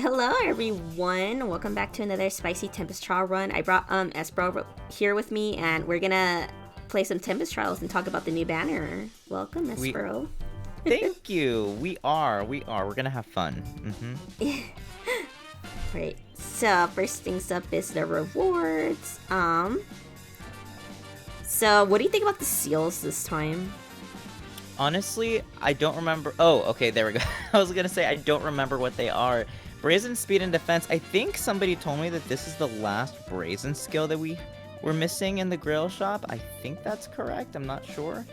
Hello everyone, welcome back to another spicy Tempest Trial run. I brought Espero here with me and we're gonna play some Tempest Trials and talk about the new banner. Welcome, Espero. Thank you. We're gonna have fun. Right, so first things up is the rewards. So what do you think about the seals this time? Honestly, I don't remember. Oh, okay, there we go. I was gonna say I don't remember what they are. Brazen Speed and Defense. I think somebody told me that this is the last Brazen skill that we were missing in the Grail shop. I think that's correct. I'm not sure.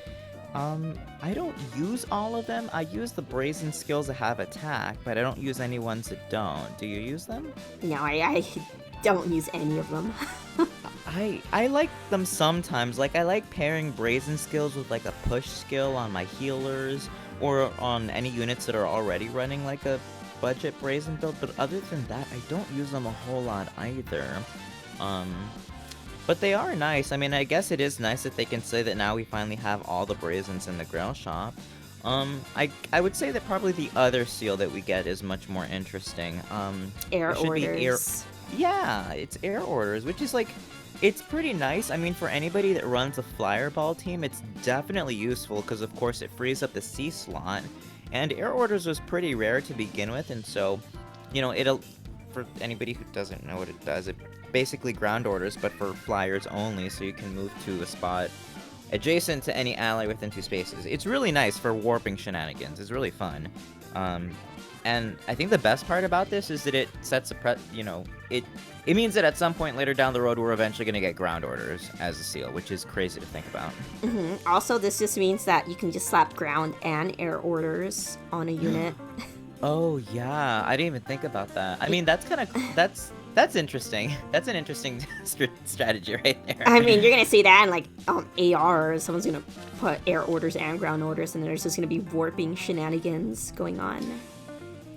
I don't use all of them. I use the Brazen skills that have attack, but I don't use any ones that don't. Do you use them? No, I don't use any of them. I like them sometimes. Like, I like pairing Brazen skills with, like, a push skill on my healers, or on any units that are already running, like, a budget Brazen build, but other than that, I don't use them a whole lot either. But they are nice. I mean, I guess it is nice that they can say that now we finally have all the Brazens in the Grail shop. I would say that probably the other seal that we get is much more interesting. Air orders. Yeah, it's air orders, which is like, it's pretty nice. I mean, for anybody that runs a flyer ball team, it's definitely useful because, of course, it frees up the C slot. And air orders was pretty rare to begin with, and so, you know, for anybody who doesn't know what it does, it basically ground orders, but for flyers only, so you can move to a spot adjacent to any ally within 2 spaces. It's really nice for warping shenanigans. It's really fun. And I think the best part about this is that it sets a it means that at some point later down the road, we're eventually going to get ground orders as a seal, which is crazy to think about. Also, this just means that you can just slap ground and air orders on a unit. Oh, yeah. I didn't even think about that. I mean, that's interesting. That's an interesting strategy right there. I mean, you're going to see that in, like, AR. Someone's going to put air orders and ground orders, and there's just going to be warping shenanigans going on.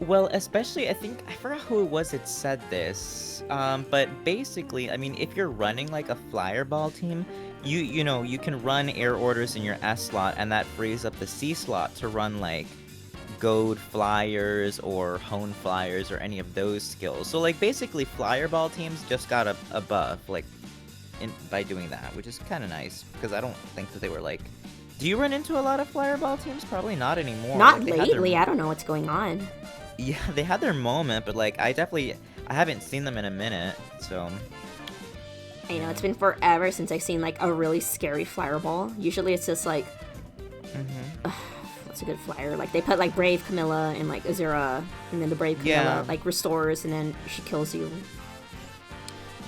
Well, especially, I forgot who it was that said this, but basically, I mean, if you're running, like, a flyer ball team, you know, you can run air orders in your S slot, and that frees up the C slot to run, like, goad flyers or hone flyers or any of those skills. So, like, basically, flyer ball teams just got a buff, like, by doing that, which is kind of nice, because I don't think that they were, like... Do you run into a lot of flyer ball teams? Probably not anymore. Not lately. I don't know what's going on. Yeah, they had their moment, but, like, I haven't seen them in a minute, so... I know, it's been forever since I've seen, like, a really scary flyer ball. Usually it's just, like... what's a good flyer? Like, they put, like, Brave Camilla and, like, Azura, and then the Brave Camilla, like, restores, and then she kills you.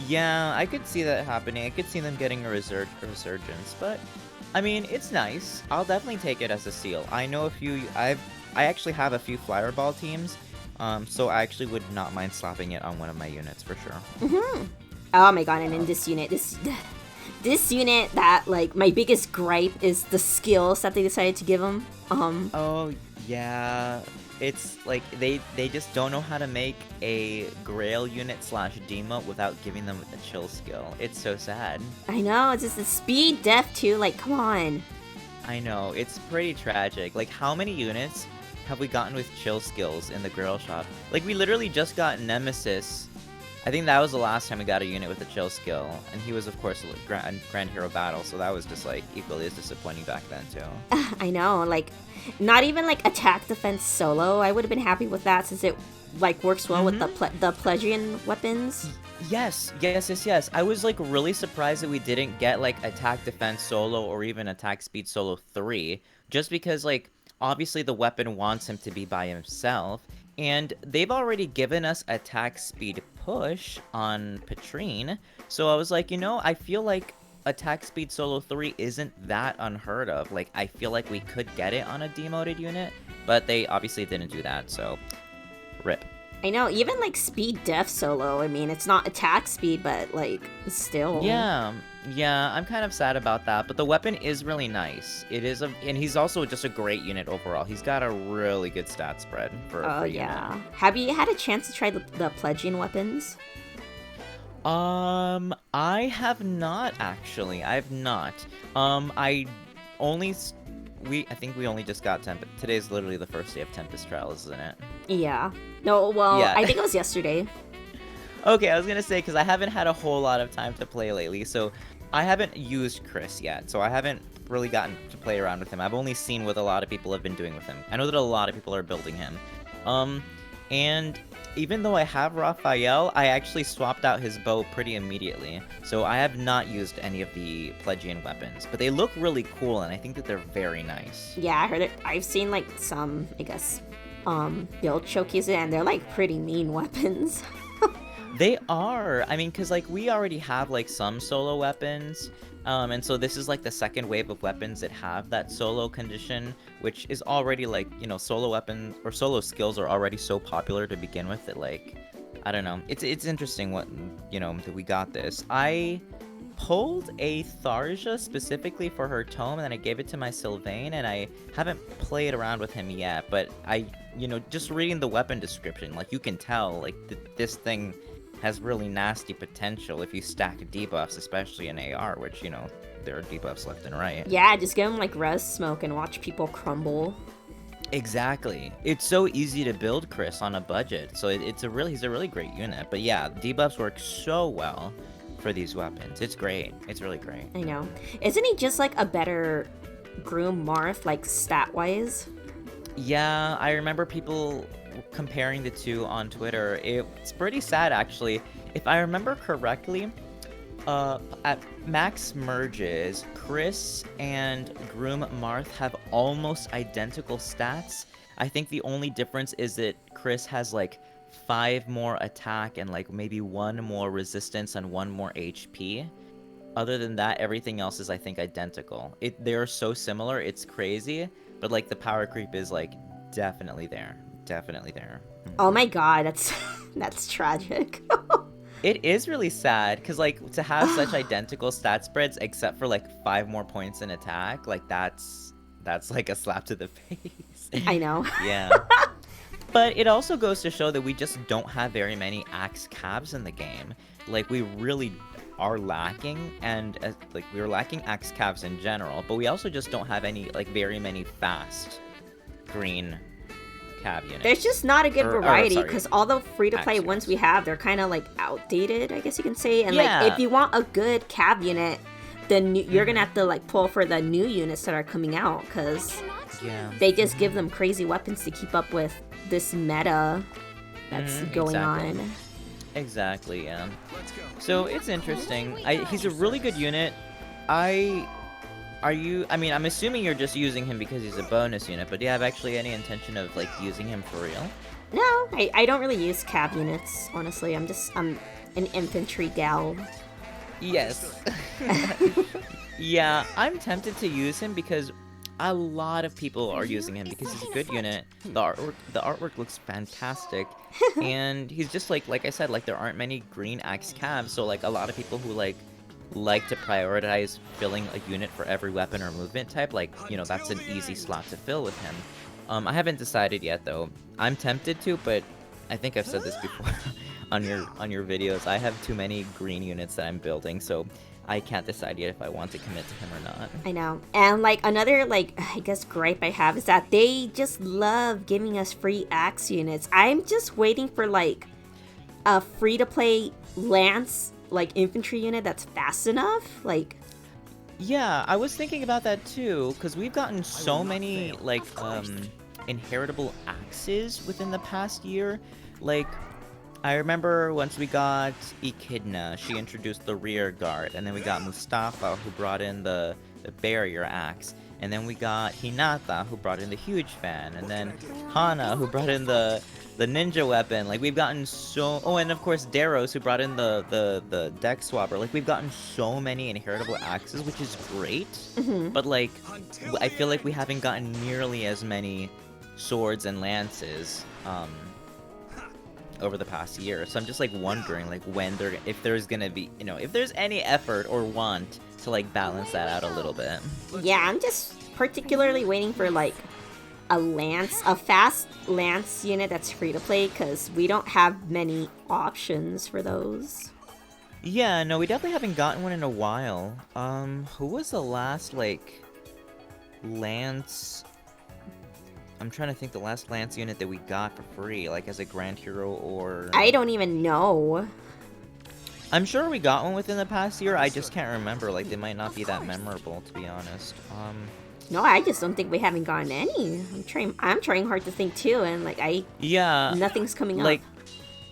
Yeah, I could see that happening. I could see them getting a resurgence, but... I mean, it's nice. I'll definitely take it as a seal. I know a few... I actually have a few flyer ball teams, so I actually would not mind slapping it on one of my units for sure. Oh my god, and in this unit, this unit, that, like, my biggest gripe is the skills that they decided to give them. Oh, yeah. It's, like, they just don't know how to make a Grail unit / Demo without giving them a chill skill. It's so sad. I know, it's just the speed def too, like, come on. I know, it's pretty tragic. Like, how many units have we gotten with chill skills in the Grail shop? Like, we literally just got Nemesis. I think that was the last time we got a unit with a chill skill, and he was, of course, a Grand Hero Battle, so that was just, like, equally as disappointing back then, too. I know, like, not even, like, attack defense solo. I would have been happy with that since it, like, works well with the Plegian weapons. Yes. I was, like, really surprised that we didn't get, like, attack defense solo or even attack speed solo 3, just because, like, obviously the weapon wants him to be by himself, and they've already given us attack speed push on Patrine, so I was like, you know, I feel like attack speed solo 3 isn't that unheard of. Like, I feel like we could get it on a demoted unit, but they obviously didn't do that, so rip. I know, even, like, speed def solo, I mean, it's not attack speed, but, like, still. Yeah, I'm kind of sad about that, but the weapon is really nice. It is, and he's also just a great unit overall. He's got a really good stat spread for yeah. unit. Have you had a chance to try the Plegian weapons? I have not, actually. I have not. I only I think we only just got Today's literally the first day of Tempest Trials, isn't it? Yeah. No, well, Yeah. I think it was yesterday. Okay, I was gonna say, because I haven't had a whole lot of time to play lately, so I haven't used Chris yet, so I haven't really gotten to play around with him. I've only seen what a lot of people have been doing with him. I know that a lot of people are building him. And even though I have Raphael, I actually swapped out his bow pretty immediately, so I have not used any of the Pledgian weapons, but they look really cool, and I think that they're very nice. Yeah, I heard it. I've seen like some, I guess, build showcases, and they're like pretty mean weapons. They are. I mean, because, like, we already have, like, some solo weapons, and so this is, like, the second wave of weapons that have that solo condition, which is already, like, you know, solo weapons, or solo skills are already so popular to begin with that, like, I don't know. It's interesting what, you know, that we got this. I pulled a Tharja specifically for her tome, and then I gave it to my Sylvain, and I haven't played around with him yet, but you know, just reading the weapon description, like, you can tell, like, this thing has really nasty potential if you stack debuffs, especially in AR, which, you know, there are debuffs left and right. Yeah, just give them like res smoke and watch people crumble. Exactly. It's so easy to build Chris on a budget, so he's a really great unit. But yeah, debuffs work so well for these weapons. It's great. It's really great. I know. Isn't he just like a better Groom Marth, like stat-wise? Yeah, I remember people comparing the two on Twitter. It's pretty sad, actually. If I remember correctly, at max merges, Chris and Groom Marth have almost identical stats. I think the only difference is that Chris has like 5 more attack and like maybe 1 more resistance and 1 more HP. Other than that, everything else is, I think, identical. They are so similar, it's crazy, but like the power creep is like definitely there. Definitely there. Oh my god, that's tragic. It is really sad, because like to have such identical stat spreads except for like 5 more points in attack, like that's like a slap to the face. I know. Yeah. But it also goes to show that we just don't have very many axe cabs in the game. Like, we really are lacking, and like we're lacking axe cabs in general, but we also just don't have any like very many fast green cab units. There's just not a good variety, because all the free-to-play ones we have, they're kind of like outdated, I guess you can say. And like, if you want a good cab unit, then you're gonna have to like pull for the new units that are coming out, because they just give them crazy weapons to keep up with this meta that's going on. Exactly, yeah. So it's interesting. He's a really good unit. I'm assuming you're just using him because he's a bonus unit, but do you have actually any intention of like using him for real? No, I don't really use cab units, honestly. I'm an infantry gal. Yes. Yeah, I'm tempted to use him because a lot of people are using him because he's a good unit. The artwork looks fantastic, and he's just like I said, like there aren't many green axe cabs, so like a lot of people who like to prioritize filling a unit for every weapon or movement type, like, you know, that's an easy slot to fill with him. I haven't decided yet though. I'm tempted to, but I think I've said this before on your videos. I have too many green units that I'm building, so I can't decide yet if I want to commit to him or not. I know. And like another like I guess gripe I have is that they just love giving us free axe units. I'm just waiting for like a free to play lance like infantry unit that's fast enough. Like, yeah, I was thinking about that too, because we've gotten so many like inheritable axes within the past year. Like, I remember once we got Echidna, she introduced the rear guard, and then we got Mustafa, who brought in the barrier axe, and then we got Hinata, who brought in the huge fan, and then Hana, who brought in the ninja weapon. Like, we've gotten so... Oh, and of course Daros, who brought in the deck swapper. Like, we've gotten so many inheritable axes, which is great, but like, I feel like we haven't gotten nearly as many swords and lances, over the past year. So I'm just like wondering like if there's gonna be, you know, if there's any effort or want to like balance that out a little bit. Yeah, I'm just particularly waiting for like a fast lance unit that's free to play, because we don't have many options for those. Yeah, no, we definitely haven't gotten one in a while. Who was the last like Lance... I'm trying to think the last Lance unit that we got for free, like as a Grand Hero or... I don't even know. I'm sure we got one within the past year, I just can't remember, like they might not be that memorable, to be honest. No, I just don't think we haven't gotten any. I'm trying hard to think too, and like yeah, nothing's coming up.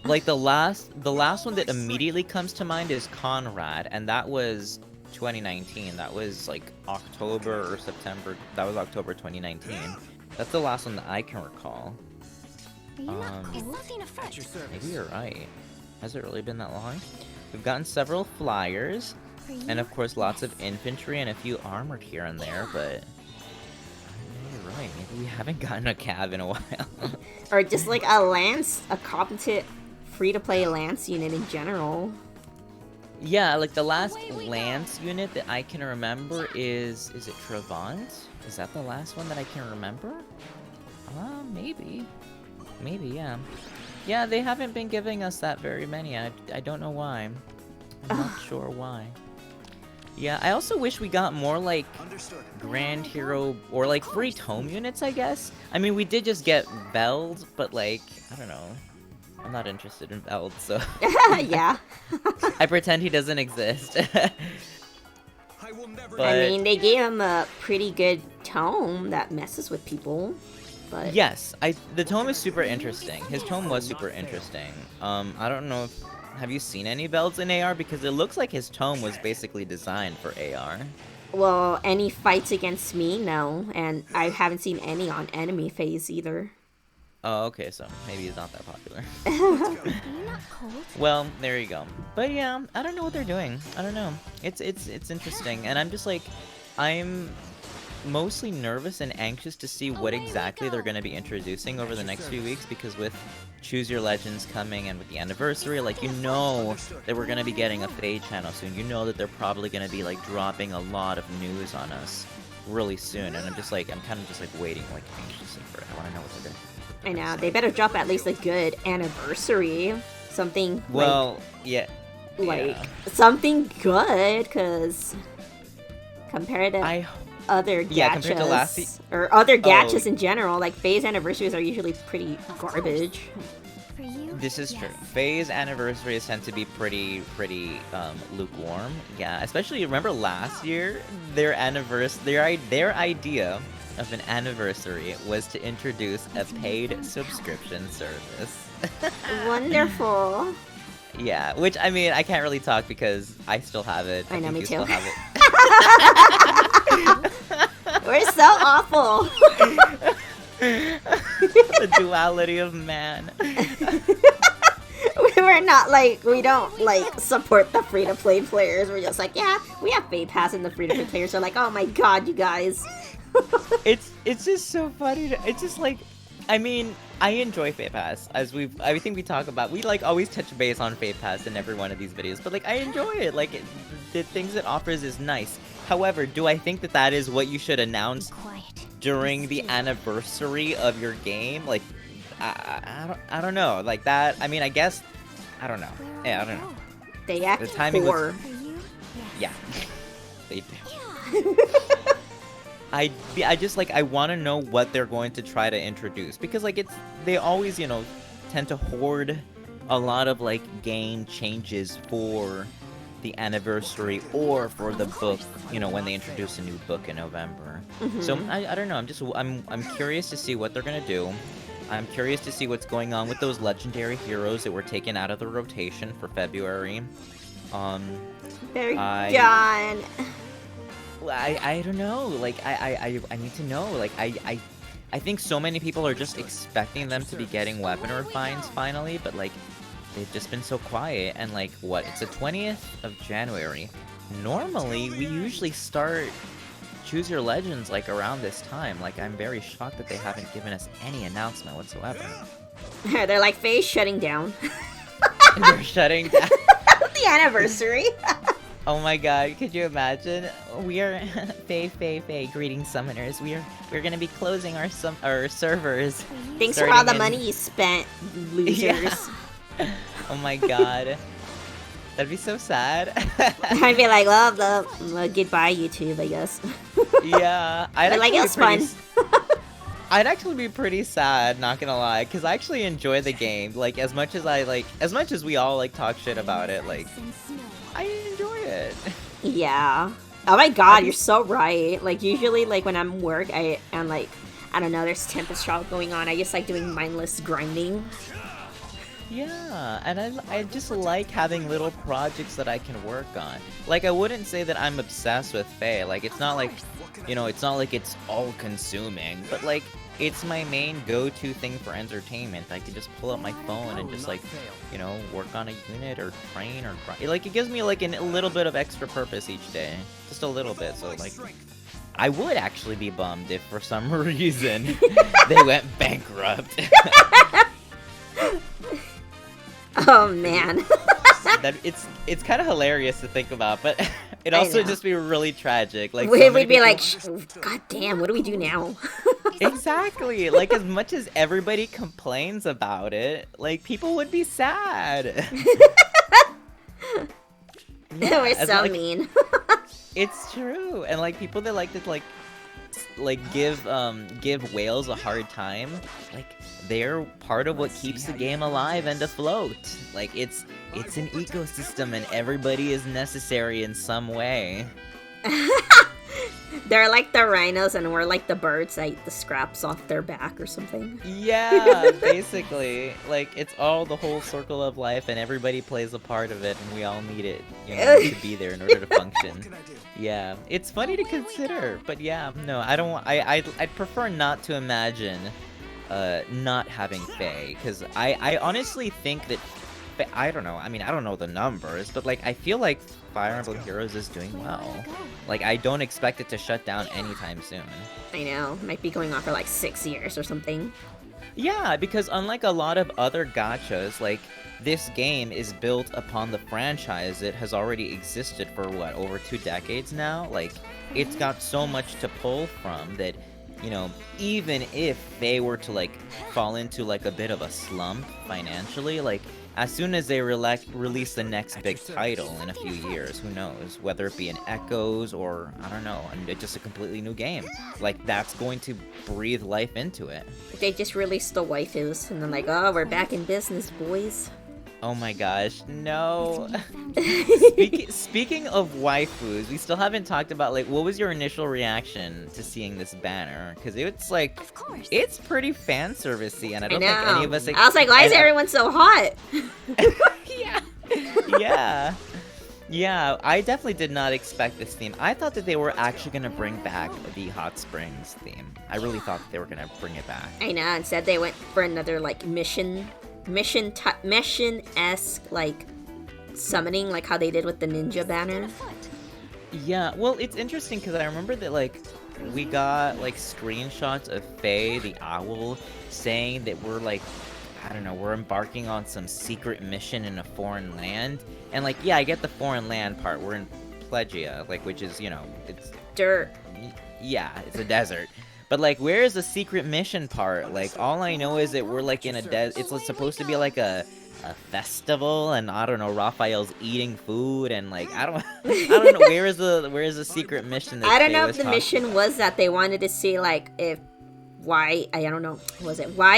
Like the last one that immediately comes to mind is Conrad, and that was 2019. That was like October or September. That was October 2019. That's the last one that I can recall. Maybe you're right. Has it really been that long? We've gotten several flyers, and of course lots of infantry and a few armored here and there, but you're right. Maybe we haven't gotten a cav in a while. Or just like a lance, a competent free-to-play lance unit in general. Yeah, like the last lance unit that I can remember is it Travant? Is that the last one that I can remember? Maybe. Maybe, yeah. Yeah, they haven't been giving us that very many. I don't know why. I'm not sure why. Yeah, I also wish we got more, like, Grand Hero, or, like, free tome units, I guess? I mean, we did just get Veld, but, like, I don't know. I'm not interested in Veld, so... Yeah. I pretend he doesn't exist. But... I mean, they gave him a pretty good tome that messes with people. But... Yes, the tome is super interesting. His tome was super interesting. I don't know if... Have you seen any Velds in AR? Because it looks like his tome was basically designed for AR. Well, any fights against me? No. And I haven't seen any on enemy phase either. Oh, okay, so maybe he's not that popular. Well, there you go. But yeah, I don't know what they're doing. I don't know. It's interesting, and I'm just like, I'm mostly nervous and anxious to see what exactly they're going to be introducing over the next few weeks, because with Choose Your Legends coming and with the anniversary, like, you know that we're going to be getting a Fade channel soon. You know that they're probably going to be, like, dropping a lot of news on us really soon, and I'm kind of just, like, waiting, like, anxiously for it. I want to know what they're doing. I know, they better drop at least a good anniversary. Something, well, yeah. Something good, because compared to other gachas, or other gachas in general, like, phase anniversaries are usually pretty garbage. This is true. Phase anniversaries tend to be pretty lukewarm. Yeah, especially, remember last year, their idea of an anniversary was to introduce a paid subscription service. Wonderful. Yeah, which, I mean, I can't really talk because I still have it. I know, me too. Still have it. We're so awful. The duality of man. We're not like, we don't like support the free-to-play players. We're just like, yeah, we have Fade Pass, and the free-to-play players are like, oh my god, you guys. It's just so funny. It's just like, I mean, I enjoy Fade Pass, as I think we talk about. We like always touch base on Fade Pass in every one of these videos, but like I enjoy it. Like the things it offers is nice. However, do I think that is what you should announce during the anniversary of your game? Like, I don't know. Like that. I mean, I guess I don't know. Yeah, I don't know. They act poor. Yeah, they do. I just, like, I want to know what they're going to try to introduce, because, like, they always, you know, tend to hoard a lot of, like, game changes for the anniversary or for the book, you know, when they introduce a new book in November. Mm-hmm. So, I don't know, I'm curious to see what they're gonna do. I'm curious to see what's going on with those legendary heroes that were taken out of the rotation for February. They're gone. I don't know, like, I need to know, like, I think so many people are just expecting them to be getting weapon refines finally, but, like, they've just been so quiet, and, like, what, it's the 20th of January. Normally, we usually start Choose Your Legends, like, around this time. Like, I'm very shocked that they haven't given us any announcement whatsoever. They're like, Faye's shutting down. They're shutting down. The anniversary. Oh my god, could you imagine? We are Faye, greetings summoners. We're gonna be closing our servers. Thanks for all the money you spent, losers. Yeah. Oh my god. That'd be so sad. I'd be like, well, goodbye, YouTube, I guess. Yeah, but like, it was fun. I'd actually be pretty sad, not gonna lie, because I actually enjoy the game. Like, as much as we all, like, talk shit about it, like, I enjoy it. Yeah. Oh my god, you're so right. Like, usually, like, when I'm work, I'm like, I don't know, there's Tempest Trial going on, I just like doing mindless grinding. Yeah, and I just like having little projects that I can work on. Like, I wouldn't say that I'm obsessed with Faye. Like, it's not like, it's not like it's all-consuming, but, like, it's my main go-to thing for entertainment. I can just pull up my phone and just, like, work on a unit or train or grind. Like, it gives me, like, a little bit of extra purpose each day. Just a little bit, so, like, I would actually be bummed if, for some reason, they went bankrupt. Oh man. It's kind of hilarious to think about, but it also just be really tragic. Like, we'd be like, God damn, what do we do now? Exactly. Like, as much as everybody complains about it, like, people would be sad. Yeah, we're so mean. It's true, and like people that like to give whales a hard time, like, they're part of what keeps the game alive and afloat. Like, it's an ecosystem and everybody is necessary in some way. They're like the rhinos and we're like the birds that eat the scraps off their back or something. Yeah, basically. Like, it's all the whole circle of life and everybody plays a part of it and we all need it, to be there in order to function. Yeah, it's funny to consider, but yeah, no, I'd prefer not to imagine not having Faye, because I honestly think that, I don't know, I mean, I don't know the numbers, but like, I feel like Fire Emblem Heroes is doing well. Like, I don't expect it to shut down anytime soon. I know, might be going on for like 6 years or something. Yeah, because unlike a lot of other gachas, like, this game is built upon the franchise that has already existed for, what, over 2 decades now? Like, it's got so much to pull from that, even if they were to, like, fall into, like, a bit of a slump financially, like, as soon as they release the next big title in a few years, who knows? Whether it be an Echoes or, I don't know, just a completely new game. Like, that's going to breathe life into it. They just released the waifus, and then like, oh, we're back in business, boys. Oh my gosh, no. Speaking of waifus, we still haven't talked about, like, what was your initial reaction to seeing this banner? Because it's like, it's pretty fan servicey, and I don't think any of us. I was like, why is everyone so hot? Yeah, I definitely did not expect this theme. I thought that they were actually gonna bring back the Hot Springs theme. I really thought that they were gonna bring it back. I know. Instead, they went for another like mission-esque, like, summoning, like how they did with the ninja banner. Yeah, well, it's interesting because I remember that, like, we got, like, screenshots of Faye, the owl, saying that we're, like, I don't know, we're embarking on some secret mission in a foreign land. And, like, yeah, I get the foreign land part. We're in Plegia, like, which is, it's... dirt. Yeah, it's a desert. But, like, where is the secret mission part? Like, all I know is that we're, like, in a it's supposed to be, like, a festival, and, I don't know, Raphael's eating food, and, like, I don't know, where is the secret mission that I don't know if the mission was that they wanted to see, like, why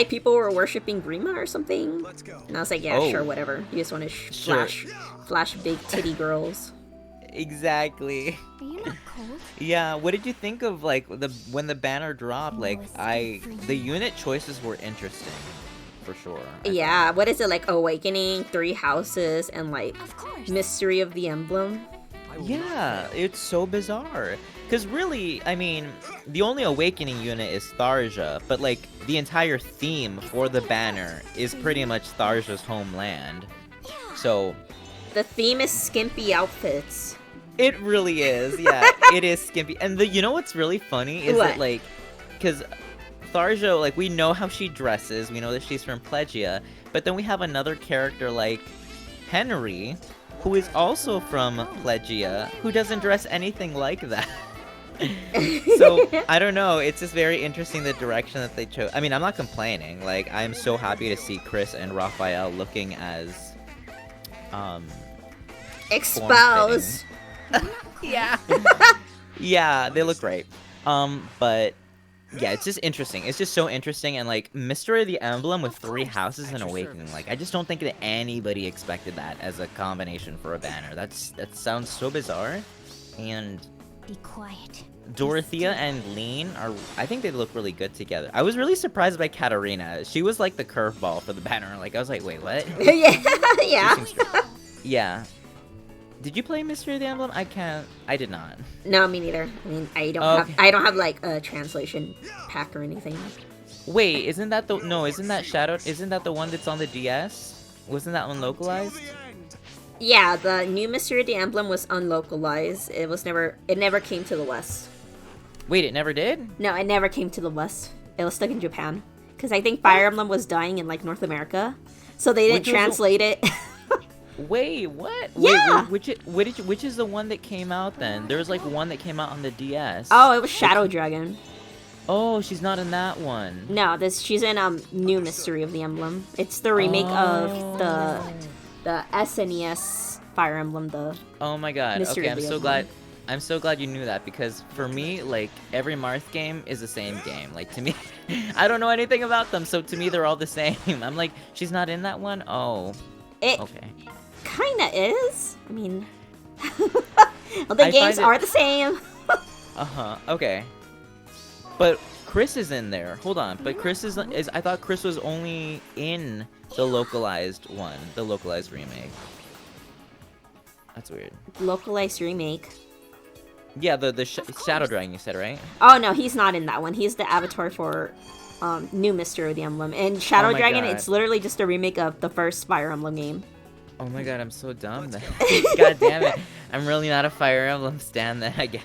people were worshipping Grima or something? And I was like, yeah, sure, whatever. You just want to flash big titty girls. Exactly. Are you not cold? Yeah, what did you think of, like, when the banner dropped? Like, the unit choices were interesting, for sure. Yeah, what is it, like, Awakening, 3 Houses, and, like, Mystery of the Emblem? Yeah, it's so bizarre. Because really, I mean, the only Awakening unit is Tharja, but, like, the entire theme for the banner is pretty much Tharja's homeland. So... the theme is skimpy outfits. It really is, yeah. It is skimpy. And you know what's really funny is that, like, because Tharja, like, we know how she dresses, we know that she's from Plegia, but then we have another character like Henry, who is also from Plegia, who doesn't dress anything like that. So, I don't know, it's just very interesting the direction that they chose. I mean, I'm not complaining. Like, I'm so happy to see Chris and Raphael looking as, Expose. Yeah. Yeah, they look great. But yeah, it's just interesting. It's just so interesting, and like Mystery of the Emblem with 3 houses and Awakening. Like I just don't think that anybody expected that as a combination for a banner. That sounds so bizarre. And Be quiet. Dorothea and Lean are, I think they look really good together. I was really surprised by Katarina. She was like the curveball for the banner. Like I was like, wait, what? Yeah. Yeah. Did you play Mystery of the Emblem? I did not. No, me neither. I mean, I don't have like a translation pack or anything. Wait, isn't that the isn't that the one that's on the DS? Wasn't that one localized? Yeah, the new Mystery of the Emblem was unlocalized. It never came to the West. Wait, it never did? No, it never came to the West. It was stuck in Japan. Because I think Fire Emblem was dying in like North America. So they didn't translate it. Wait, what? Yeah. Wait, which is the one that came out then? There was like one that came out on the DS. Oh, it was Shadow Dragon. Oh, she's not in that one. No, she's in new Mystery of the Emblem. It's the remake of the SNES Fire Emblem. Oh my god. Mystery Okay, of the Emblem. I'm so glad you knew that, because for me, like, every Marth game is the same game. Like, to me, I don't know anything about them, so to me, they're all the same. I'm like, she's not in that one? Oh. Okay. Kinda is. I mean, well, the games are the same. Okay. But Chris is in there. Hold on. But Chris is. I thought Chris was only in the localized one, the localized remake. That's weird. Localized remake. Yeah, the Shadow Dragon, you said, right? Oh no, he's not in that one. He's the avatar for new Mystery of the Emblem. And Shadow Dragon, it's literally just a remake of the first Fire Emblem game. Oh my god, I'm so dumb then. God damn it. I'm really not a Fire Emblem stan then, I guess.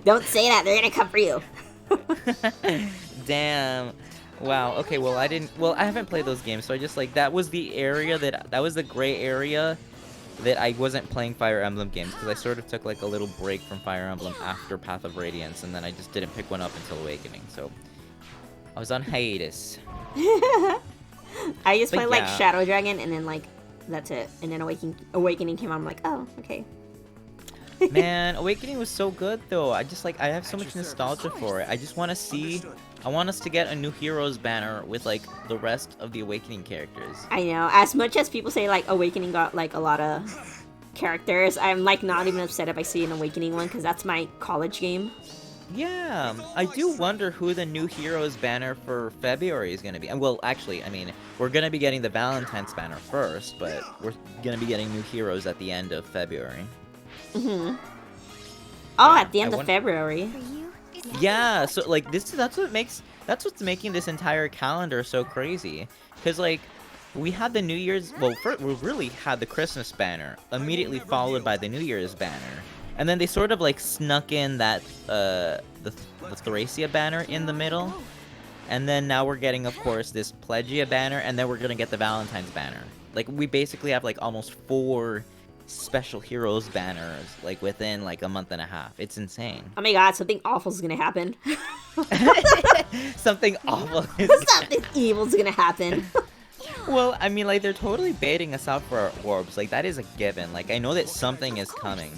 Don't say that, they're gonna come for you. Damn. Wow, okay, well I haven't played those games, so I just like, that was the area that was the gray area that I wasn't playing Fire Emblem games, because I sort of took like a little break from Fire Emblem after Path of Radiance, and then I just didn't pick one up until Awakening, so I was on hiatus. I just played like Shadow Dragon, and then like that's it. And then Awakening came out. I'm like, oh, okay. Man, Awakening was so good though. I have so much nostalgia for it. I just want to see. I want us to get a new Heroes banner with like the rest of the Awakening characters. I know. As much as people say like Awakening got like a lot of characters, I'm like not even upset if I see an Awakening one, because that's my college game. Yeah, I do wonder who the new Heroes banner for February is going to be. Well, actually, I mean, we're going to be getting the Valentine's banner first, but we're going to be getting new Heroes at the end of February. Mm-hmm. Oh, at the end of February. Yeah, so like that's what's making this entire calendar so crazy. Because like, we had the New Year's, we really had the Christmas banner, immediately followed by the New Year's banner. And then they sort of like snuck in that the Thracia banner in the middle, and then now we're getting, of course, this Plegia banner, and then we're gonna get the Valentine's banner. Like, we basically have like almost 4 special heroes banners like within like a month and a half. It's insane. Oh my god, something awful's gonna happen. Something awful. Something evil's gonna happen. Well, I mean, like, they're totally baiting us out for our orbs. Like, that is a given. Like, I know that something is coming.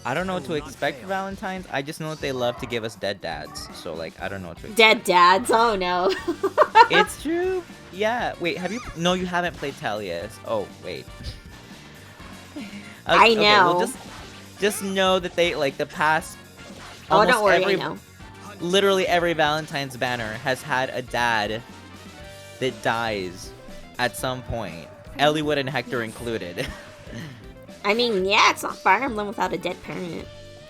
I don't know what to expect for Valentine's. I just know that they love to give us dead dads. So, like, I don't know what to expect. Dead dads? Oh, no. It's true. Yeah. Wait, No, you haven't played Talias. Oh, wait. I know. Okay, well, just know that they, like, the past... Oh, don't worry, I know. Literally every Valentine's banner has had a dad that dies at some point. Eliwood and Hector included. I mean, yeah, it's not Fire Emblem without a dead parent.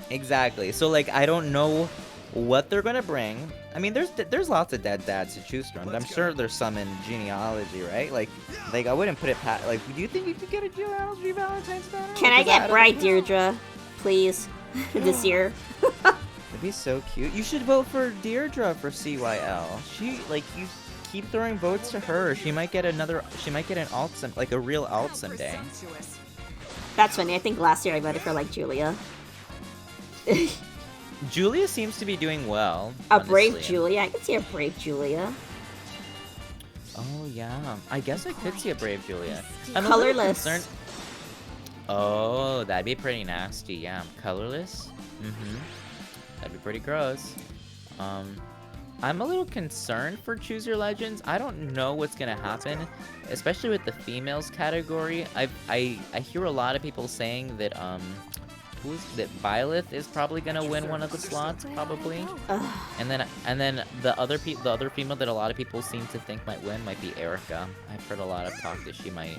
Exactly. So, like, I don't know what they're gonna bring. I mean, there's lots of dead dads to choose from, but I'm sure there's some in genealogy, right? Like I wouldn't put it past. Like, do you think you could get a genealogy Valentine's banner? Can I get Bright Deirdre, please, this year? That'd be so cute. You should vote for Deirdre for CYL. She, like, you keep throwing votes to her. She might get an alt, like a real alt someday. That's funny. I think last year I voted for like Julia. Julia seems to be doing well. A brave Julia? I could see a brave Julia. Oh, yeah. I guess I could see a brave Julia. I'm colorless. Oh, that'd be pretty nasty. Yeah, colorless. That'd be pretty gross. I'm a little concerned for Choose Your Legends. I don't know what's gonna happen, especially with the females category. I hear a lot of people saying that that Byleth is probably gonna win one of the slots, probably. And then the other female that a lot of people seem to think might win might be Erica. I've heard a lot of talk that she might.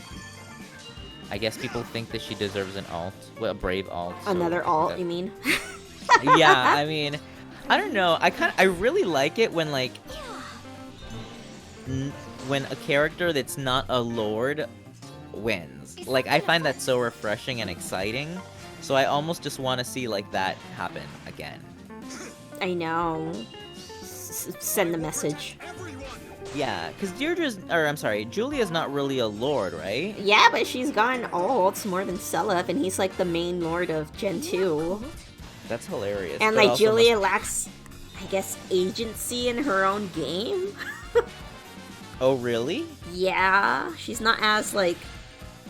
I guess people think that she deserves an alt, well, a brave alt. Another alt, you mean? Yeah, I mean, I don't know. I really like it when like when a character that's not a lord wins. Like I find that so refreshing and exciting. So I almost just want to see like that happen again. I know. Send the message. Yeah, because Julia's not really a lord, right? Yeah, but she's gotten alts more than Seliph, and he's like the main lord of Gen 2. That's hilarious. And like Julia lacks, I guess, agency in her own game. Oh, really? Yeah, she's not as like,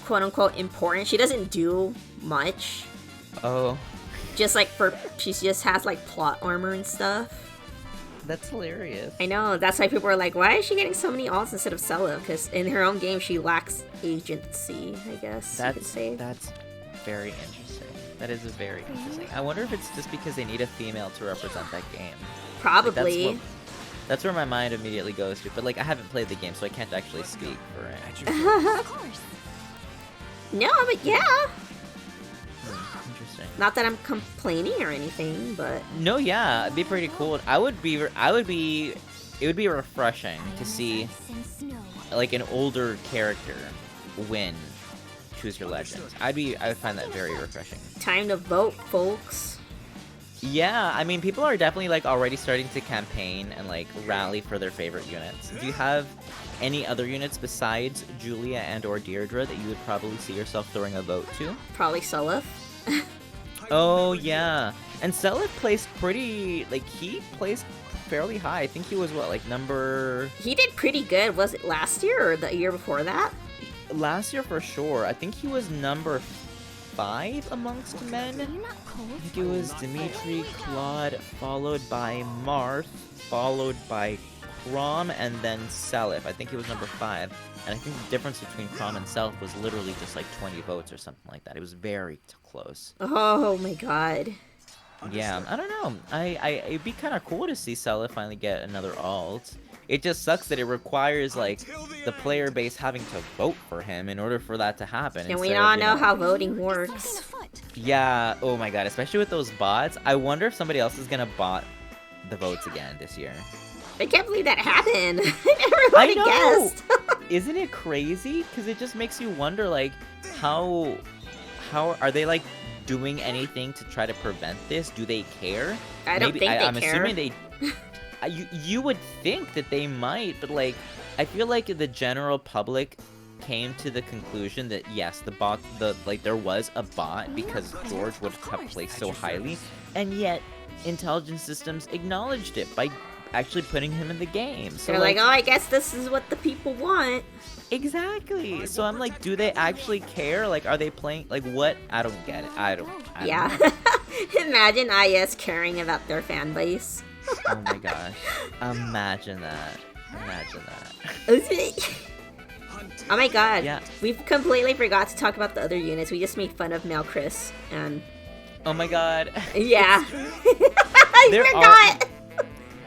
quote unquote, important. She doesn't do much. Oh. Just like she just has like plot armor and stuff. That's hilarious. I know, that's why people are like, why is she getting so many alts instead of Seliph? Because in her own game, she lacks agency, I guess you could say. That's very interesting. That is very interesting. I wonder if it's just because they need a female to represent that game. Probably. Like, that's where my mind immediately goes to. But like, I haven't played the game, so I can't actually speak for it. Of course. No, but yeah. Interesting. Not that I'm complaining or anything, but no, yeah, it'd be pretty cool. It would be refreshing to see like an older character win Choose Your Legends. I would find that very refreshing. Time to vote, folks. Yeah, I mean, people are definitely like already starting to campaign and like rally for their favorite units. Do you have any other units besides Julia and or Deirdre that you would probably see yourself throwing a vote to? Probably Seliph. Oh yeah, and Seliph placed he placed fairly high. I think he was what, like number... He did pretty good. Was it last year or the year before that? Last year for sure. I think he was number 5 amongst men. I think it was Dimitri, Claude, followed by Marth, followed by Crom, and then Seliph. I think he was number 5. And I think the difference between Crom and Seliph was literally just like 20 votes or something like that. It was very close. Oh my god. Yeah, I don't know. It'd be kind of cool to see Seliph finally get another alt. It just sucks that it requires like the player base having to vote for him in order for that to happen. And we all know how voting works. Yeah, oh my god, especially with those bots. I wonder if somebody else is gonna bot the votes again this year. I can't believe that happened. I never would have guessed. Isn't it crazy? Because it just makes you wonder, like, how are they like doing anything to try to prevent this? Do they care? I don't think they care. I'm assuming they. You would think that they might, but like, I feel like the general public came to the conclusion that yes, there was a bot because George would have placed so highly, and yet intelligence systems acknowledged it by actually putting him in the game. So they're like, oh, I guess this is what the people want. Exactly. So I'm like, do they actually care? Like, are they playing? Like, what? I don't get it. I don't yeah. know. Imagine IS caring about their fan base. Oh my gosh. Imagine that. Imagine that. Oh my god. Yeah. We've completely forgot to talk about the other units. We just made fun of Mel Chris and... Oh my god. Yeah. I forgot!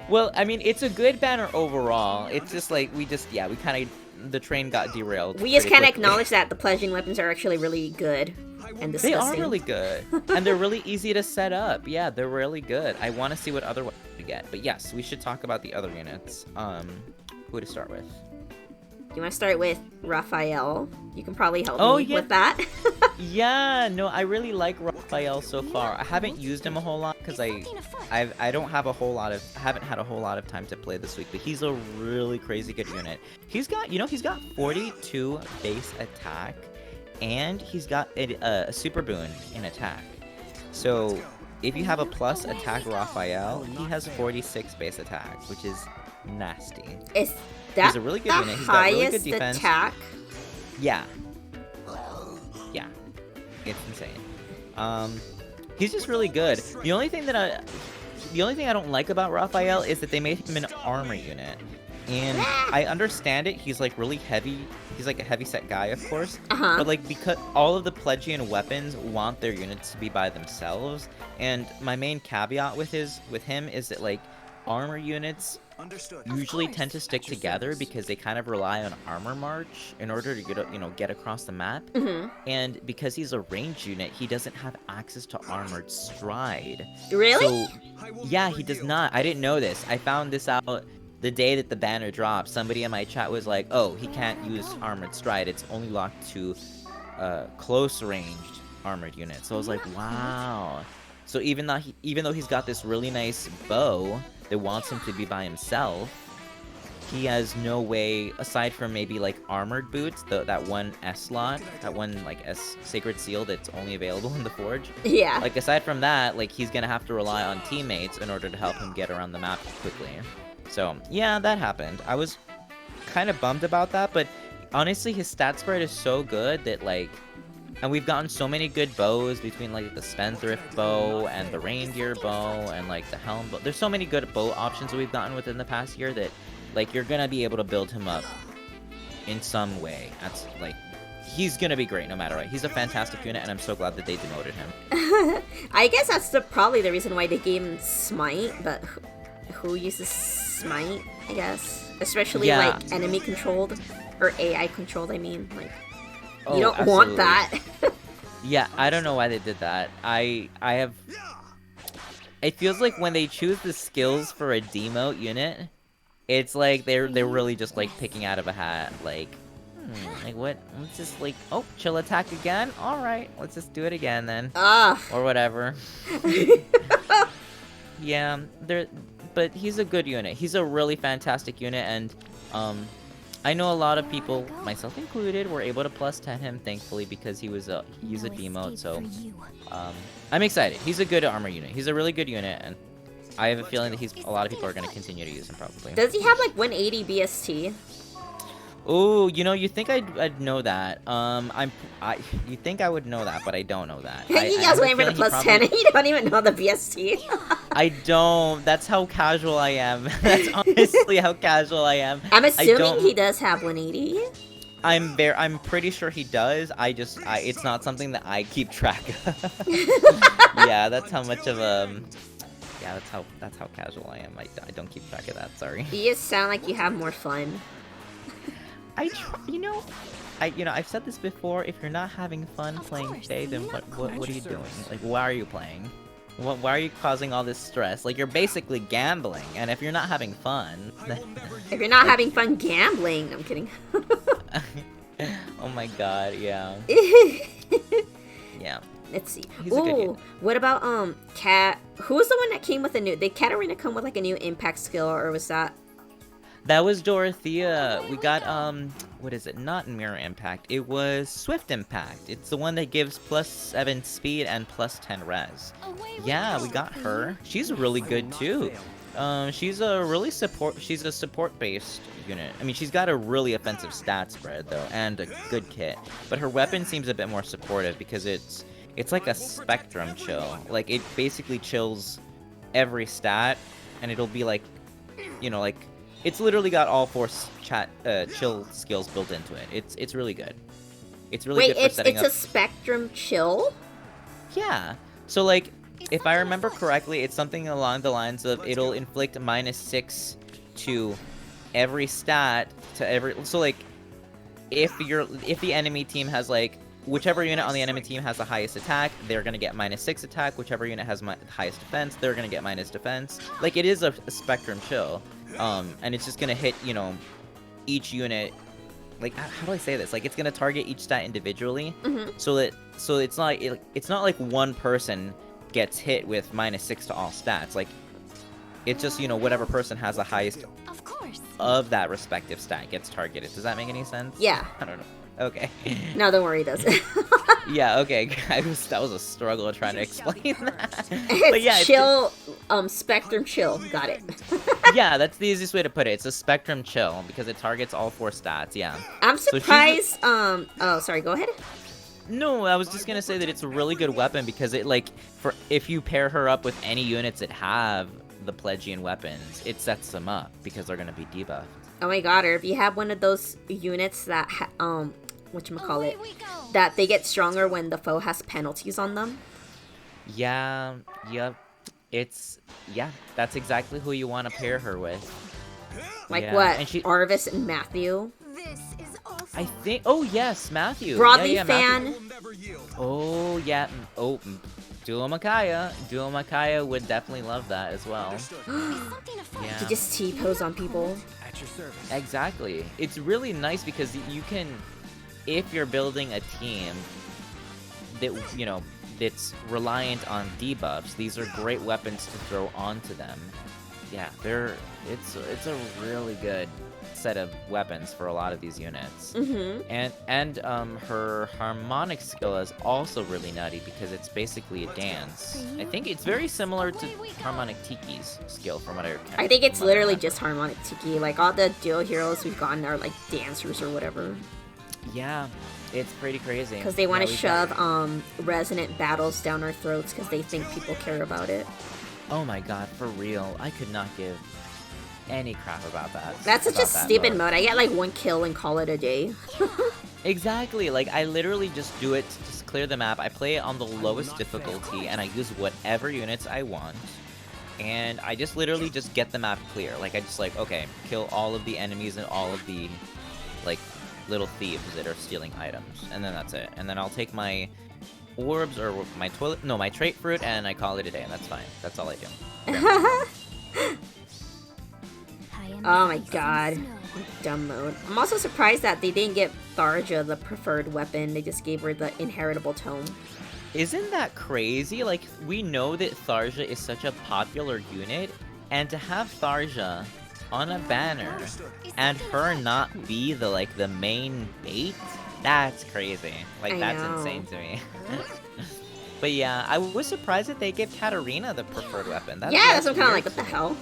Well, I mean, it's a good banner overall. It's just like, the train got derailed. We just can't acknowledge that the pledging weapons are actually really good and disgusting. They are really good. And they're really easy to set up. Yeah, they're really good. I want to see what other weapons we get. But yes, we should talk about the other units. Who to start with? You want to start with Raphael? You can probably help me with that. Yeah, no, I really like Raphael so far. I haven't used him a whole lot because I haven't had a whole lot of time to play this week. But he's a really crazy good unit. He's got 42 base attack, and he's got a super boon in attack. So if you have a plus attack Raphael, he has 46 base attack, which is nasty. He's a really good unit. He's got really good defense. Attack? Yeah. Yeah. It's insane. He's just really good. The only thing I don't like about Raphael is that they made him an armor unit. And I understand it, he's like really heavy. He's like a heavy set guy, of course. But like, because all of the Pelagian weapons want their units to be by themselves. And my main caveat with him is that like armor units usually tend to stick together because they kind of rely on armor march in order to get across the map. And because he's a ranged unit, he doesn't have access to armored stride. Really? So yeah, he does not. I didn't know this. I found this out the day that the banner dropped. Somebody in my chat was like, oh, he can't use armored stride. It's only locked to close ranged armored units. So I was like, wow. So even though he's got this really nice bow that wants him to be by himself, he has no way, aside from maybe like armored boots, that one S slot, that one like S sacred seal that's only available in the forge. Yeah. Like aside from that, like he's gonna have to rely on teammates in order to help him get around the map quickly. So, yeah, that happened. I was kind of bummed about that, but honestly, his stat spread is so good that, like... And we've gotten so many good bows between, like, the Spendthrift bow and the Reindeer bow and, like, the Helm bow. There's so many good bow options that we've gotten within the past year that, like, you're gonna be able to build him up in some way. That's, like... He's gonna be great no matter what. He's a fantastic unit, and I'm so glad that they demoted him. I guess that's probably the reason why they gave him Smite, but who uses Smite, I guess? Especially, like, enemy controlled, or AI controlled, I mean. Like, you don't want that. Yeah, I don't know why they did that. I have... It feels like when they choose the skills for a demote unit, it's like they're really just, like, picking out of a hat, like... like what? Let's just like, oh, chill attack again? Alright, let's just do it again then. Or whatever. Yeah, but he's a good unit. He's a really fantastic unit, and I know a lot of people, myself included, were able to plus 10 him, thankfully, because he's a demote, so I'm excited. He's a good armor unit. He's a really good unit, and I have a feeling that a lot of people are going to continue to use him, probably. Does he have, like, 180 BST? Oh, you think I'd know that. You think I would know that, but I don't know that. You guys waiting for the plus 10 and you don't even know the BST. I don't. That's how casual I am. That's honestly how casual I am. I'm assuming he does have 180. I'm pretty sure he does. It's not something that I keep track of. Yeah, that's how much of a... Yeah, that's how casual I am. I don't keep track of that, sorry. You just sound like you have more fun. I've said this before. If you're not having fun playing Faye, then what are you doing? Like, why are you playing? Why are you causing all this stress? Like, you're basically gambling, and if you're not having fun... If you're not having fun gambling... I'm kidding. Oh my god, yeah. Yeah. Let's see. He's a good unit. What about, Cat... Who was the one that came with a new... Did Katarina come with, like, a new impact skill, or was that... That was Dorothea. We got, what is it? Not Mirror Impact. It was Swift Impact. It's the one that gives +7 speed and +10 res. Yeah, we got her. She's really good, too. She's a support-based unit. I mean, she's got a really offensive stat spread, though, and a good kit. But her weapon seems a bit more supportive because it's like a spectrum chill. Like, it basically chills every stat, and it'll be like, like... It's literally got all 4 chill skills built into it. It's really good. It's really good for setting up... Wait, it's a spectrum chill? Yeah. So, like, if I remember correctly, it's something along the lines of it'll inflict -6 to every stat, So, like, if the enemy team has, like... Whichever unit on the enemy team has the highest attack, they're gonna get -6 attack. Whichever unit has the highest defense, they're gonna get - defense. Like, it is a spectrum chill. And it's just gonna hit, each unit, like, how do I say this? Like, it's gonna target each stat individually, so it's not like one person gets hit with -6 to all stats. Like, it's just, whatever person has the highest of that respective stat gets targeted. Does that make any sense? Yeah. I don't know. Okay. No, don't worry, it doesn't. Yeah, okay. That was a struggle trying to explain that. But yeah, chill, spectrum chill. Got it. Yeah, that's the easiest way to put it. It's a spectrum chill because it targets all 4 stats, yeah. I'm surprised, oh, sorry, go ahead. No, I was just gonna say that it's a really good weapon because it like for if you pair her up with any units that have the Pledgian weapons, it sets them up because they're gonna be debuffed. Oh my god, or if you have one of those units that whatchamacallit, that they get stronger when the foe has penalties on them. Yeah, yep. That's exactly who you want to pair her with. Like what? And Arvis and Matthew? I think. Oh yes, Matthew. Broadly fan. Matthew. Oh yeah. Oh, Duo Makaya. Duo Makaya would definitely love that as well. Yeah. You just T-pose on people. At your service. Exactly. It's really nice because you can, if you're building a team that that's reliant on debuffs, these are great weapons to throw onto them. Yeah, it's a really good set of weapons for a lot of these units. And her harmonic skill is also really nutty because it's basically a dance. I think it's very similar to Harmonic Tiki's skill from what I think it's literally just Harmonic Tiki. Like all the duo heroes we've gotten are like dancers or whatever. Yeah, it's pretty crazy. Because they want to shove resonant battles down our throats because they think people care about it. Oh my god, for real. I could not give any crap about that. That's such a stupid mode. I get like 1 kill and call it a day. Exactly. Like I literally just do it to just clear the map. I play it on the lowest difficulty and I use whatever units I want. And I just literally just get the map clear. Like I just like, okay, kill all of the enemies and all of the like little thieves that are stealing items. And then that's it. And then I'll take my orbs or my trait fruit and I call it a day and that's fine. That's all I do. Oh my god. Dumb mode. I'm also surprised that they didn't give Tharja the preferred weapon. They just gave her the inheritable tome. Isn't that crazy? Like, we know that Tharja is such a popular unit, and to have Tharja on a banner and her not be the main bait, that's crazy. Like, that's insane to me. But yeah, I was surprised that they gave Katarina the preferred weapon. That's what I'm kind of like, what the hell?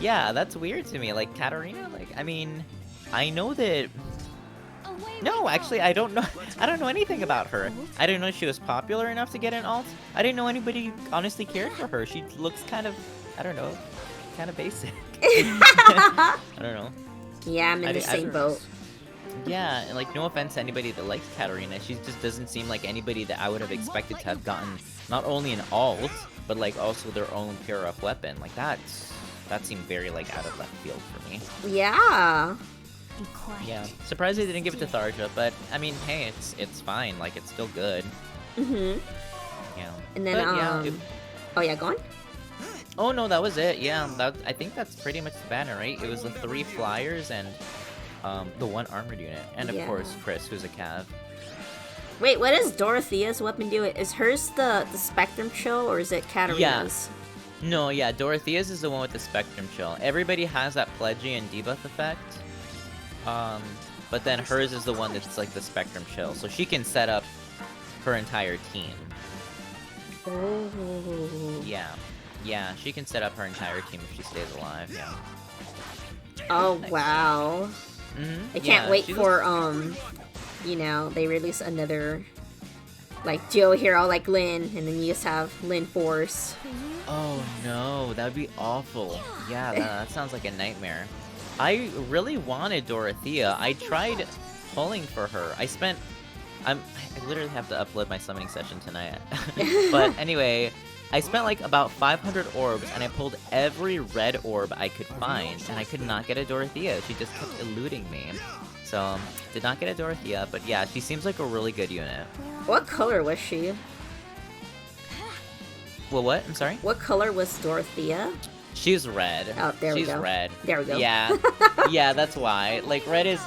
Yeah, that's weird to me. Like, Katarina, I mean, I know that... No, actually, I don't know anything about her. I didn't know she was popular enough to get an alt. I didn't know anybody honestly cared for her. She looks kind of, I don't know, kind of basic. I don't know. Yeah, I'm in the same boat. Yeah, and no offense to anybody that likes Katarina, she just doesn't seem like anybody that I would have expected to have gotten not only an alt, but also their own pair-up weapon. That seemed very out of left field for me. Yeah. Yeah, surprised they didn't give it to Tharja, but I mean, hey, it's fine. It's still good. Yeah. And then oh yeah, go on. Oh no, that was it. Yeah, I think that's pretty much the banner, right? It was the 3 flyers and the 1 armored unit, and of course Chris, who's a cav. Wait, what does Dorothea's weapon do? Is hers the Spectrum Chill, or is it Katarina's? Yeah. No, yeah, Dorothea's is the one with the Spectrum Chill. Everybody has that Pledgian debuff effect. But then hers is the one that's the Spectrum Chill, so she can set up her entire team. Oh. Yeah, she can set up her entire team if she stays alive, yeah. Oh, wow. I can't wait for, they release another, duo hero like Lyn, and then you just have Lyn Force. Oh no, that would be awful. Yeah, that sounds like a nightmare. I really wanted Dorothea. I tried pulling for her. I literally have to upload my summoning session tonight. But anyway, I spent about 500 orbs and I pulled every red orb I could find and I could not get a Dorothea. She just kept eluding me. So, did not get a Dorothea, but yeah, she seems like a really good unit. What color was she? Well, what? I'm sorry? What color was Dorothea? She's red. Oh, there we go. She's red. There we go. Yeah. Yeah, that's why. Red is...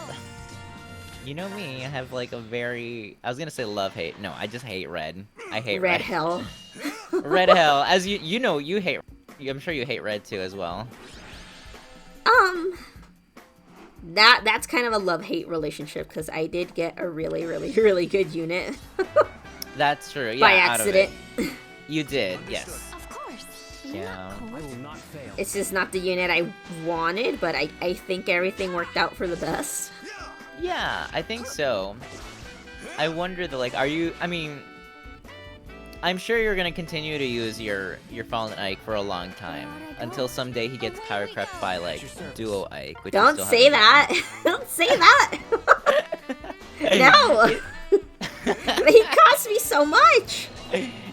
You know me, I have a very... I was gonna say love-hate. No, I just hate red. I hate red. Red hell. Red hell. As you know, you hate... I'm sure you hate red too as well. That's kind of a love-hate relationship, because I did get a really, really, really good unit. That's true, yeah. By accident. You did, yes. Yeah. It's just not the unit I wanted, but I think everything worked out for the best. Yeah, I think so. I wonder though, like, are you? I mean, I'm sure you're gonna continue to use your Fallen Ike for a long time until someday he gets power crept by like Duo Ike. Which Don't say that. Don't say that. No. He cost me so much.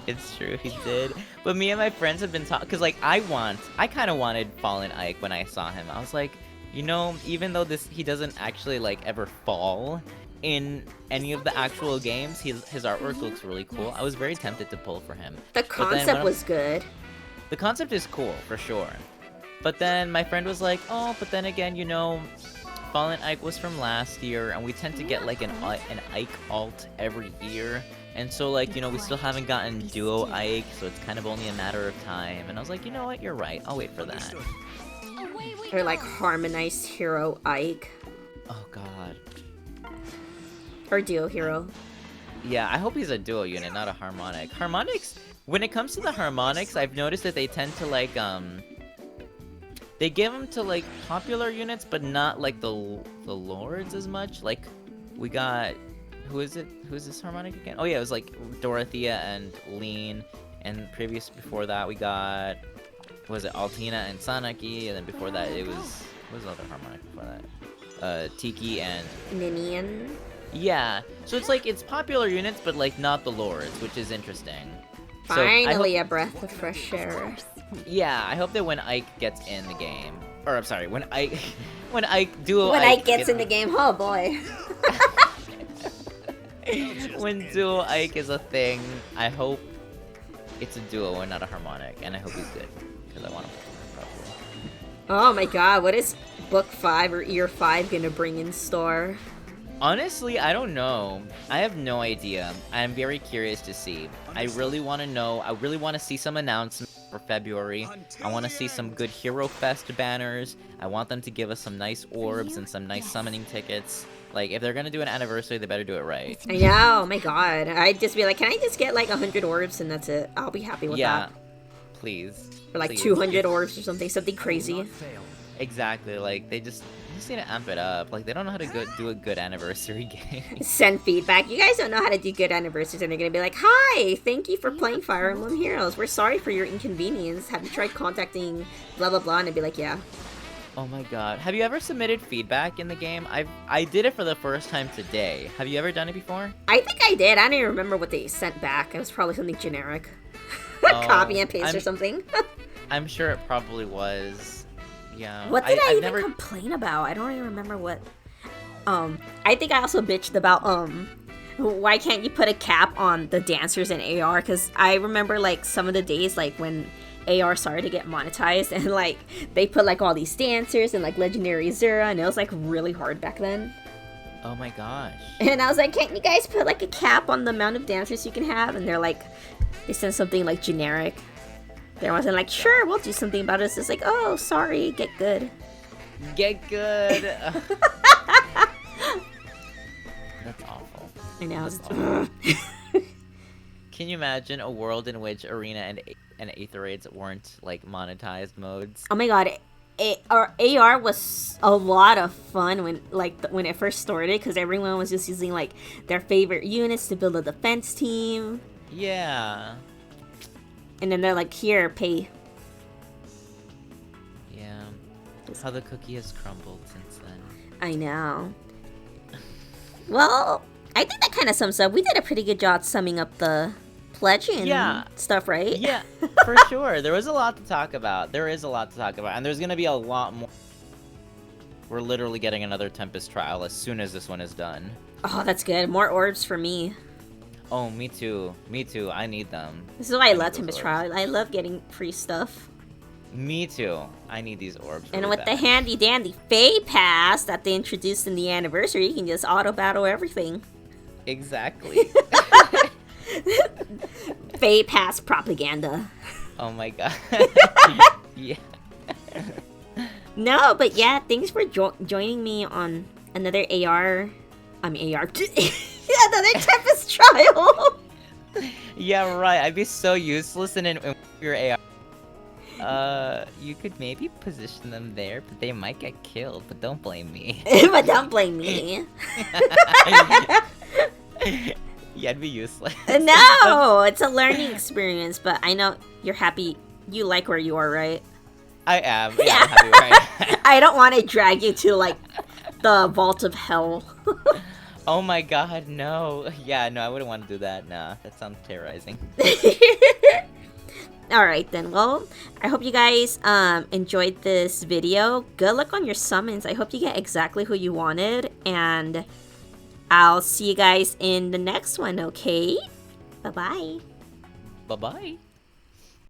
It's true, he did. But me and my friends have been talking, cause like I kind of wanted Fallen Ike when I saw him. I was like, you know, even though he doesn't actually like ever fall in any of the actual games, his artwork looks really cool. I was very tempted to pull for him. The concept was good. The concept is cool for sure. But then my friend was like, oh, but then again, you know, Fallen Ike was from last year, and we tend to get like an Ike alt every year. And so, like, you know, we still haven't gotten Duo Ike, so it's kind of only a matter of time. And I was like, you know what, you're right, I'll wait for that. Or like harmonized hero Ike. Oh god. Or duo hero. Yeah, I hope he's a duo unit, not a harmonic. Harmonics, when it comes to the harmonics, I've noticed that they tend to like, they give them to like popular units, but not like the lords as much. Like, we got, who is this harmonic again? Oh yeah, it was like Dorothea and Lean, and before that we got, was it Altina and Sanaki, and then before that it was, what was the other harmonic before that? Tiki and Ninian. Yeah, so it's like, it's popular units, but like not the lords, which is interesting. Finally, a breath of fresh air. Yeah, I hope that when Ike gets in the game, or I'm sorry, when Ike When Ike gets in the game, oh boy. When Duo Ike is a thing, I hope it's a duo and not a harmonic, and I hope he's good, because I want him properly. Oh my god, what is book 5 or year 5 gonna bring in store? Honestly, I don't know. I have no idea. I'm very curious to see. I really want to know. I really want to see some announcements for February. I want to see some good Hero Fest banners. I want them to give us some nice orbs and some nice summoning tickets. Like, if they're gonna do an anniversary, they better do it right. I know, oh my god. I'd just be like, can I just get like 100 orbs and that's it? I'll be happy with that. Yeah, please. Or like please. 200 orbs or something crazy. Exactly, like, they just need to amp it up. Like, they don't know how to do a good anniversary game. Send feedback. You guys don't know how to do good anniversaries, and they're gonna be like, hi, thank you for playing Fire Emblem Heroes. We're sorry for your inconvenience. Have you tried contacting blah blah blah? And they'd be like, yeah. Oh my god. Have you ever submitted feedback in the game? I did it for the first time today. Have you ever done it before? I think I did. I don't even remember what they sent back. It was probably something generic. Copy and paste or something. I'm sure it probably was. Yeah. What did I even complain about? I don't even remember what. I think I also bitched about why can't you put a cap on the dancers in AR? Because I remember like some of the days like when AR started to get monetized and like they put like all these dancers and like Legendary Zura, and it was like really hard back then. Oh my gosh. And I was like, can't you guys put like a cap on the amount of dancers you can have? And they're like, they sent something like generic. There wasn't like, sure, we'll do something about it. It's just like, oh, sorry, get good. Get good. That's awful. I know. That's awful. Can you imagine a world in which Arena and Aether Raids weren't like monetized modes? Oh my god. AR was a lot of fun when it first started, because everyone was just using like their favorite units to build a defense team. Yeah. And then they're like, here, pay. Yeah. How the cookie has crumbled since then. I know. Well, I think that kind of sums up. We did a pretty good job summing up the pledge and stuff, right? Yeah, for sure. There was a lot to talk about. There is a lot to talk about. And there's going to be a lot more. We're literally getting another Tempest trial as soon as this one is done. Oh, that's good. More orbs for me. Oh, me too. Me too. I need them. This is why I love Tempest Trial. I love getting free stuff. Me too. I need these orbs. And with the handy dandy Fae Pass that they introduced in the anniversary, you can just auto battle everything. Exactly. Fae Pass propaganda. Oh my god. Yeah. No, but yeah, thanks for joining me on another AR. Another Tempest trial. Yeah, right. I'd be so useless in your AR. You could maybe position them there, but they might get killed. But don't blame me. But don't blame me. Yeah, it'd be useless. No, it's a learning experience, but I know you're happy. You like where you are, right? I am. Yeah, I'm happy where I am. I don't want to drag you to, like, the vault of hell. Oh my god, no. Yeah, no, I wouldn't want to do that. Nah, that sounds terrorizing. Alright then, well, I hope you guys enjoyed this video. Good luck on your summons. I hope you get exactly who you wanted, and I'll see you guys in the next one, okay? Bye-bye. Bye-bye.